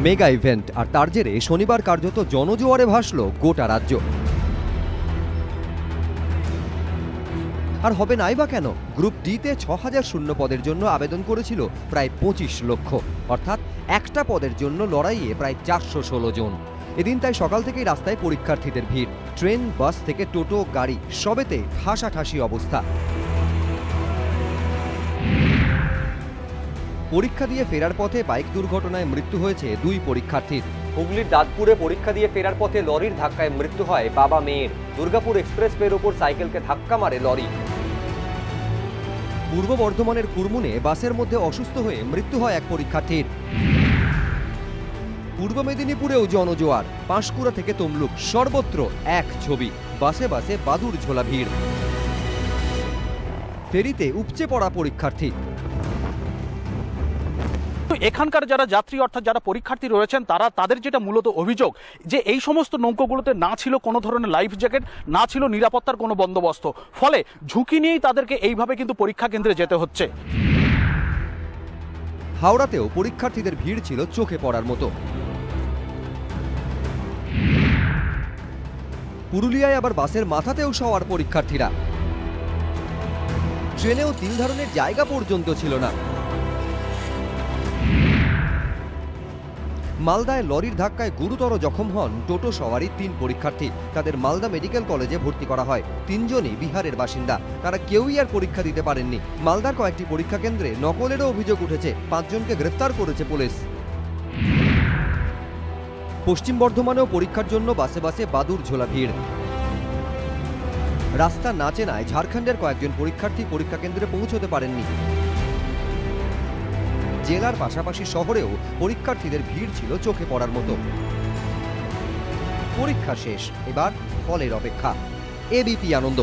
Mega event, আর তার জেরে শনিবার কার্যত জনজোয়ারে ভাসল গোটা রাজ্য। আর হবে নাই বা কেন? গ্রুপ ডিতে ৬,০০০ শূন্য পদের জন্য আবেদন করেছিল প্রায় ২৫ লক্ষ, অর্থাৎ একটা পদের জন্য লড়াইয়ে প্রায় ৪১৬ জন। এদিন তাই সকাল থেকেই রাস্তায় পরীক্ষার্থীদের ভিড়। ট্রেন, বাস থেকে টোটো, গাড়ি সবেতে ঠাসাঠাসি অবস্থা। পরীক্ষা দিয়ে ফেরার পথে বাইক দুর্ঘটনায় মৃত্যু হয়েছে ২ পরীক্ষার্থীর। হুগলির দাঁতপুরে পরীক্ষা দিয়ে ফেরার পথে লরির ধাক্কায় মৃত্যু হয় বাবা মেয়ের। দুর্গাপুর এক্সপ্রেসওয়ের ওপর সাইকেলকে ধাক্কা মারে লরি। পূর্ব বর্ধমানের কুরমুনে বাসের মধ্যে অসুস্থ হয়ে মৃত্যু হয় এক পরীক্ষার্থীর। পূর্ব মেদিনীপুরেও জনজোয়ার। পাঁশকুড়া থেকে তমলুক সর্বত্র এক ছবি, বাসে বাসে বাদুড় ঝোলা ভিড়। ফেরিতে উপচে পড়া পরীক্ষার্থী। এখানকার যারা যাত্রী অর্থাৎ যারা পরীক্ষার্থী রয়েছেন তাদের যেটা মূলত অভিযোগ যে এই সমস্ত নৌকোগুলোতে না ছিল কোনো ধরনের লাইফ জ্যাকেট, না ছিল নিরাপত্তার কোনো বন্দোবস্ত, ফলে ঝুঁকি নিয়েই তাদেরকে এইভাবে কিন্তু পরীক্ষা কেন্দ্রে যেতে হচ্ছে। হাওড়াতেও পরীক্ষার্থীদের ভিড় ছিল চোখে পড়ার মতো। পুরুলিয়ায় আবার বাসের মাথাতেও শোয়ার পরীক্ষার্থীরা। ট্রেনেও ৩ ধরনের জায়গা পর্যন্ত ছিল না। মালদায় লরির ধাক্কায় গুরুতর জখম হন টোটো সওয়ারি ৩ পরীক্ষার্থী। তাদের মালদা মেডিকেল কলেজে ভর্তি করা হয়। ৩ জনই বিহারের বাসিন্দা। তারা কেউই আর পরীক্ষা দিতে পারেননি। মালদার কয়েকটি পরীক্ষা কেন্দ্রে নকলেরও অভিযোগ উঠেছে। ৫ জনকে গ্রেফতার করেছে পুলিশ। পশ্চিম বর্ধমানেও পরীক্ষার জন্য বাসে বাসে বাদুড় ঝোলা ভিড়। রাস্তা না চেনায় ঝাড়খণ্ডের কয়েকজন পরীক্ষার্থী পরীক্ষা কেন্দ্রে পৌঁছতে পারেননি। জেলার পাশাপাশি শহরেও পরীক্ষার্থীদের ভিড় ছিল চোখে পড়ার মতো। পরীক্ষা শেষ, এবার ফলের অপেক্ষা। এবিপি আনন্দ।